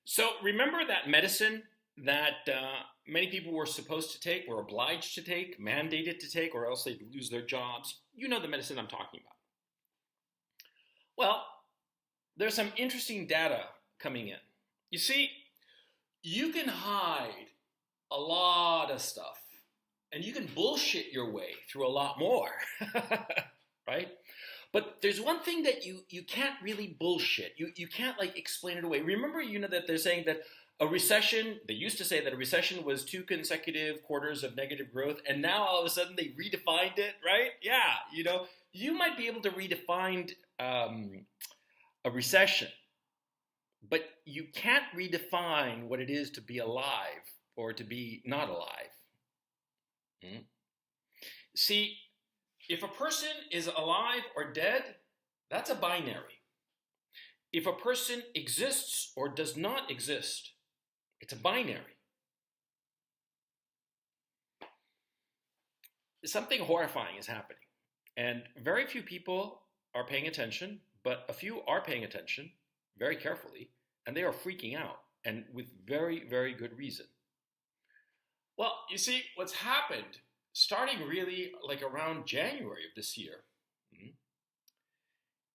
So remember that medicine that many people were supposed to take, were obliged to take, mandated to take, or else they'd lose their jobs? You know the medicine I'm talking about. Well, there's some interesting data coming in. You see, you can hide a lot of stuff and you can bullshit your way through a lot more, right? But there's one thing that you can't really bullshit. You can't like explain it away. Remember, that they're saying that a recession, they used to say that a recession was 2 consecutive quarters of negative growth, and now all of a sudden they redefined it, right? Yeah, you might be able to redefine a recession, but you can't redefine what it is to be alive or to be not alive. Hmm? See, if a person is alive or dead, that's a binary. If a person exists or does not exist, it's a binary. Something horrifying is happening, and very few people are paying attention, but a few are paying attention very carefully, and they are freaking out, and with very, very good reason. Well, you see, what's happened, starting really like around January of this year,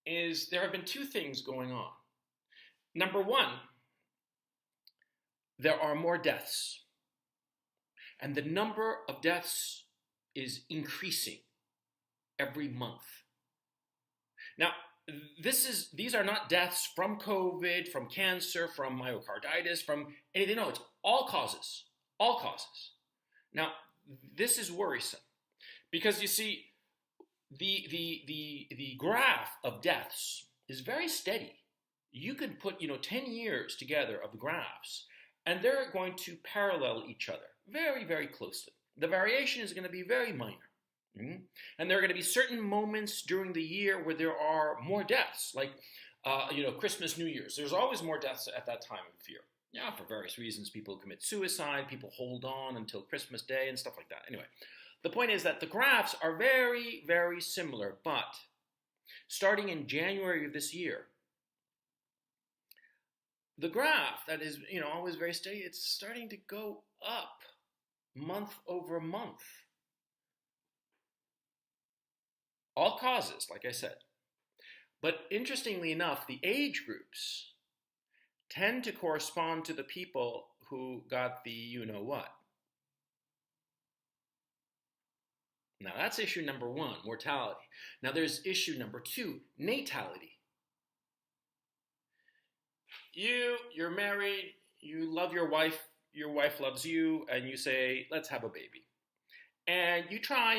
is there have been two things going on. Number one, there are more deaths, and the number of deaths is increasing every month. Now, these are not deaths from COVID, from cancer, from myocarditis, from anything. No, it's all causes. All causes. Now, this is worrisome because you see, the graph of deaths is very steady. You could put 10 years together of the graphs, and they're going to parallel each other very, very closely. The variation is going to be very minor. And there are going to be certain moments during the year where there are more deaths, like Christmas, New Year's. There's always more deaths at that time of year. Yeah, for various reasons. People commit suicide, people hold on until Christmas Day and stuff like that. Anyway, the point is that the graphs are very, very similar, but starting in January of this year, the graph that is, always very steady, it's starting to go up month over month. All causes, like I said. But interestingly enough, the age groups tend to correspond to the people who got the you-know-what. Now that's issue number one, mortality. Now there's issue number two, natality. You're married, you love your wife loves you, and you say, let's have a baby. And you try,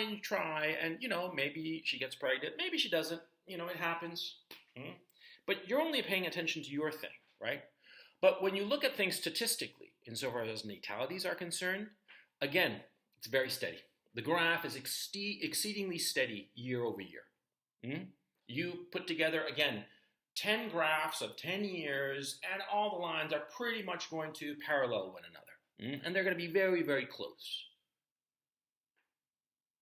and maybe she gets pregnant, maybe she doesn't, it happens. But you're only paying attention to your thing, right? But when you look at things statistically, insofar as natalities are concerned, again, it's very steady. The graph is exceedingly steady year over year. You put together, again, 10 graphs of 10 years, and all the lines are pretty much going to parallel one another. And they're going to be very, very close.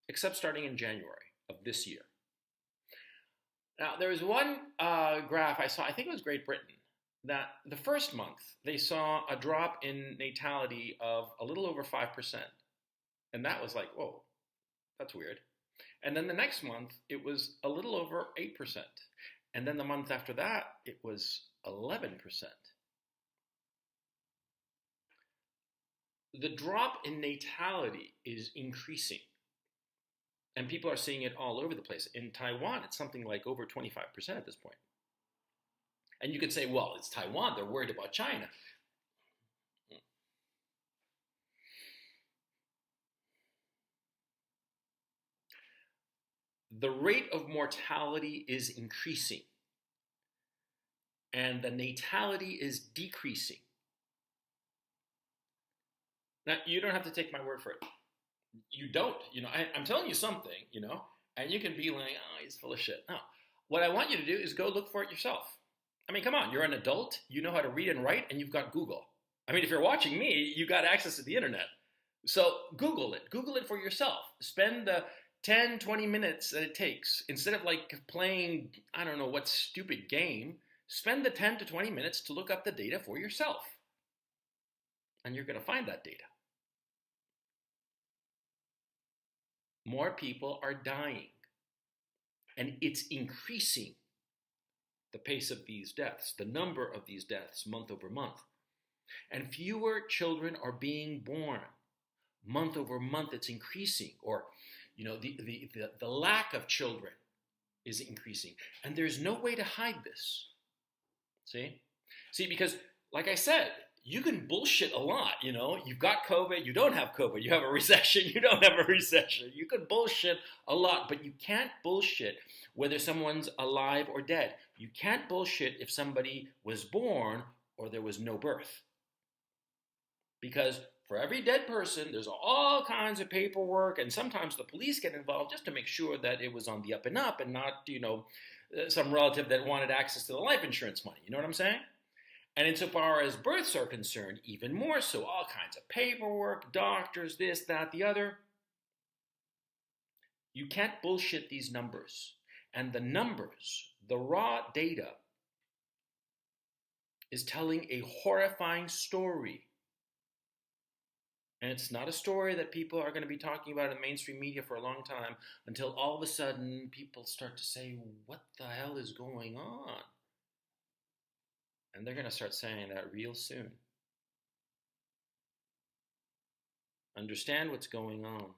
Except starting in January of this year. Now, there was one graph I saw, I think it was Great Britain, that the first month they saw a drop in natality of a little over 5%. And that was like, whoa, that's weird. And then the next month, it was a little over 8%. And then the month after that, it was 11%. The drop in natality is increasing. And people are seeing it all over the place. In Taiwan, it's something like over 25% at this point. And you could say, well, it's Taiwan. They're worried about China. The rate of mortality is increasing. And the natality is decreasing. Now, you don't have to take my word for it. You don't, I'm telling you something, and you can be like, oh, he's full of shit. No, what I want you to do is go look for it yourself. I mean, come on, you're an adult, you know how to read and write, and you've got Google. I mean, if you're watching me, you got access to the internet. So Google it for yourself. Spend the 10, 20 minutes that it takes. Instead of like playing, I don't know what stupid game, spend the 10 to 20 minutes to look up the data for yourself. And you're going to find that data. More people are dying. And it's increasing, the pace of these deaths, the number of these deaths month over month. And fewer children are being born. Month over month, it's increasing. Or, the lack of children is increasing. And there's no way to hide this. See? Because, like I said, you can bullshit a lot, You've got COVID, you don't have COVID. You have a recession, you don't have a recession. You can bullshit a lot, but you can't bullshit whether someone's alive or dead. You can't bullshit if somebody was born or there was no birth. Because for every dead person, there's all kinds of paperwork, and sometimes the police get involved just to make sure that it was on the up and up and not, some relative that wanted access to the life insurance money. You know what I'm saying? And insofar as births are concerned, even more so, all kinds of paperwork, doctors, this, that, the other. You can't bullshit these numbers. And the numbers, the raw data, is telling a horrifying story. And it's not a story that people are going to be talking about in mainstream media for a long time until all of a sudden people start to say, what the hell is going on? And they're going to start saying that real soon. Understand what's going on.